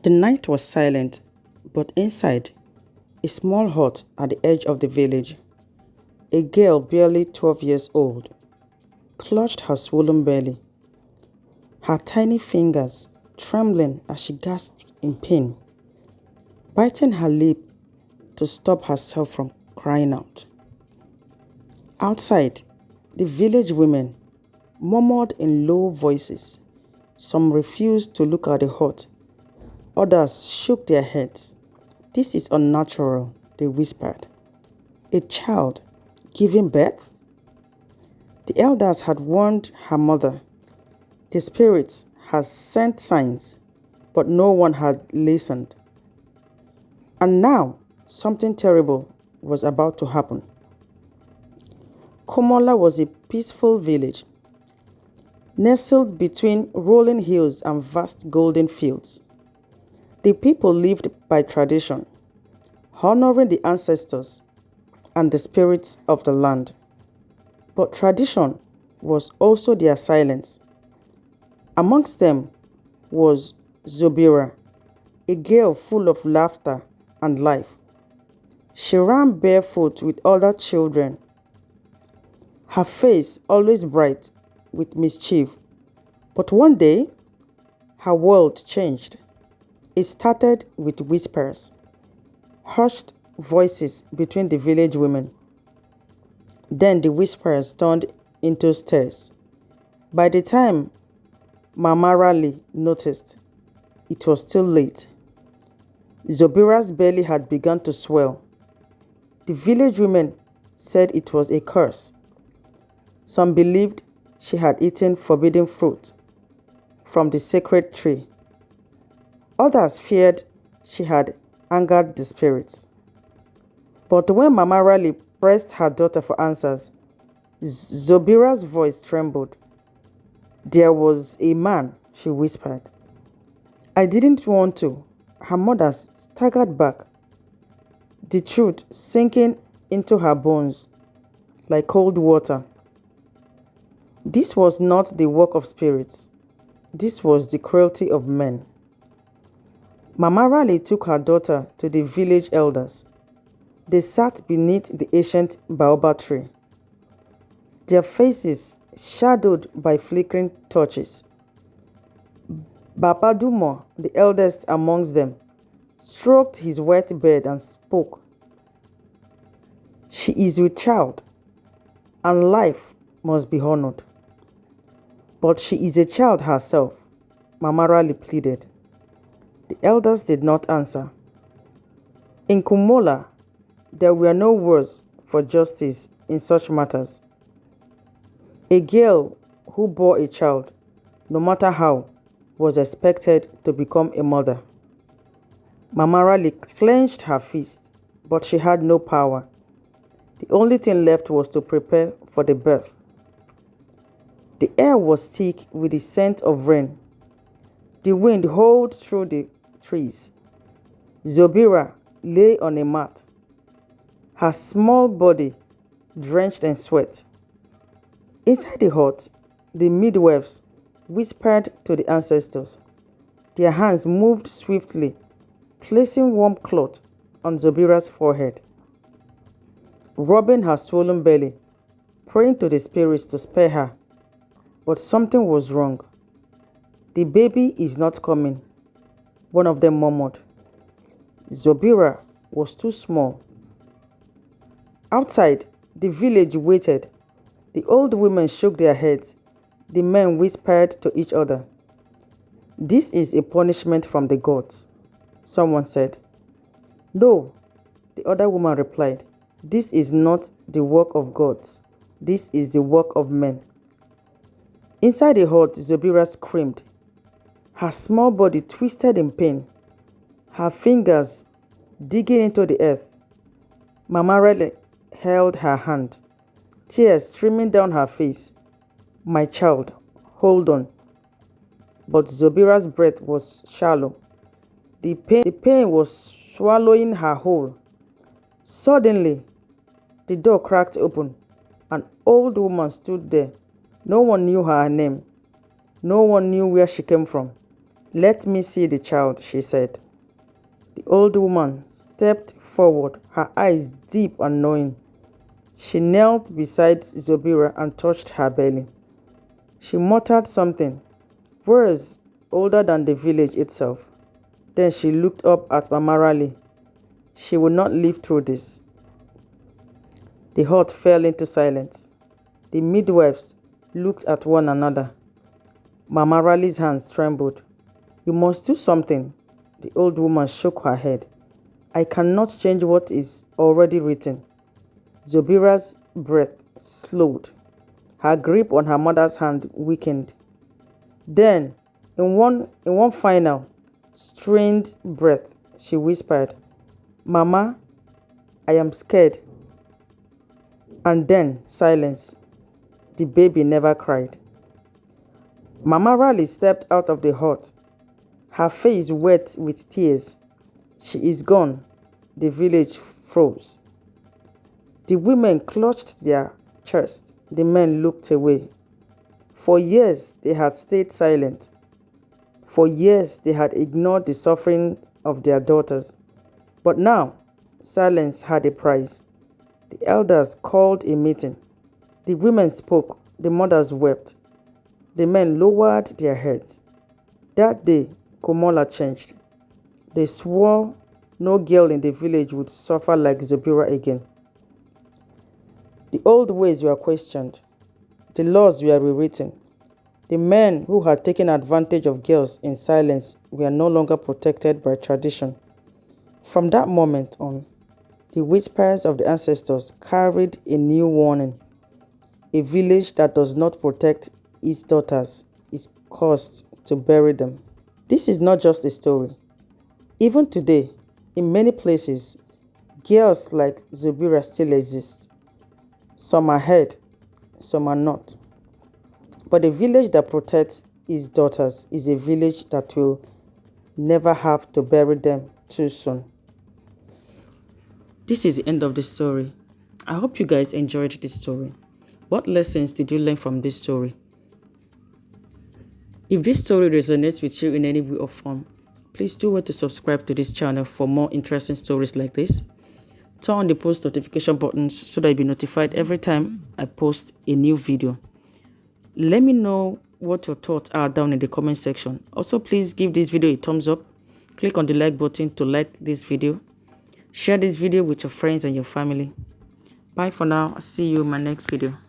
The night was silent, but inside, a small hut at the edge of the village, a girl barely 12 years old clutched her swollen belly, her tiny fingers trembling as she gasped in pain, biting her lip to stop herself from crying out. Outside, the village women murmured in low voices. Some refused to look at the hut. Others shook their heads. "This is unnatural," they whispered. "A child giving birth?" The elders had warned her mother. The spirits had sent signs, but no one had listened. And now, something terrible was about to happen. Komola was a peaceful village, nestled between rolling hills and vast golden fields. The people lived by tradition, honoring the ancestors and the spirits of the land. But tradition was also their silence. Amongst them was Zobira, a girl full of laughter and life. She ran barefoot with other children, her face always bright with mischief. But one day, her world changed. It started with whispers, hushed voices between the village women. Then the whispers turned into stares. By the time Mama Raleigh noticed, it was too late. Zobira's belly had begun to swell. The village women said it was a curse. Some believed she had eaten forbidden fruit from the sacred tree. Others feared she had angered the spirits. But when Mama Raleigh pressed her daughter for answers, Zobira's voice trembled. "There was a man," she whispered. "I didn't want to." Her mother staggered back, the truth sinking into her bones like cold water. This was not the work of spirits. This was the cruelty of men. Mama Raleigh took her daughter to the village elders. They sat beneath the ancient baobab tree, their faces shadowed by flickering torches. Babadumo, the eldest amongst them, stroked his wet beard and spoke. "She is with child, and life must be honored." "But she is a child herself," Mama Raleigh pleaded. The elders did not answer. In Kumola, there were no words for justice in such matters. A girl who bore a child, no matter how, was expected to become a mother. Mama Raleigh clenched her fist, but she had no power. The only thing left was to prepare for the birth. The air was thick with the scent of rain. The wind howled through the trees. Zobira lay on a mat, her small body drenched in sweat. Inside the hut, the midwives whispered to the ancestors. Their hands moved swiftly, placing warm cloth on Zobira's forehead, rubbing her swollen belly, praying to the spirits to spare her. But something was wrong. "The baby is not coming," one of them murmured. Zobira was too small. Outside, the village waited. The old women shook their heads. The men whispered to each other. "This is a punishment from the gods," someone said. "No," the other woman replied. "This is not the work of gods. This is the work of men." Inside the hut, Zobira screamed. Her small body twisted in pain, her fingers digging into the earth. Mama Raleigh held her hand, tears streaming down her face. "My child, hold on." But Zobira's breath was shallow. The pain was swallowing her whole. Suddenly, the door cracked open. An old woman stood there. No one knew her name. No one knew where she came from. "Let me see the child," she said. The old woman stepped forward, her eyes deep and knowing. She knelt beside Zobira and touched her belly. She muttered something, words older than the village itself. Then she looked up at Mama Raleigh. She would not live through this. The hut fell into silence. The midwives looked at one another. Mama Raleigh's hands trembled. "You must do something." The old woman shook her head. "I cannot change what is already written." Zobira's breath slowed. Her grip on her mother's hand weakened. Then, in one final, strained breath, she whispered, "Mama, I am scared." And then silence. The baby never cried. Mama Raleigh stepped out of the hut, her face wet with tears. "She is gone." The village froze. The women clutched their chests. The men looked away. For years, they had stayed silent. For years, they had ignored the suffering of their daughters. But now, silence had a price. The elders called a meeting. The women spoke. The mothers wept. The men lowered their heads. That day, Komola changed. They swore no girl in the village would suffer like Zobira again. The old ways were questioned. The laws were rewritten. The men who had taken advantage of girls in silence were no longer protected by tradition. From that moment on, the whispers of the ancestors carried a new warning. A village that does not protect its daughters is cursed to bury them. This is not just a story. Even today, in many places, girls like Zobira still exist. Some are heard, some are not. But a village that protects its daughters is a village that will never have to bury them too soon. This is the end of the story. I hope you guys enjoyed this story. What lessons did you learn from this story? If this story resonates with you in any way or form, please do well to subscribe to this channel for more interesting stories like this. Turn on the post notification buttons so that you'll be notified every time I post a new video. Let me know what your thoughts are down in the comment section. Also, please give this video a thumbs up. Click on the like button to like this video. Share this video with your friends and your family. Bye for now. I'll see you in my next video.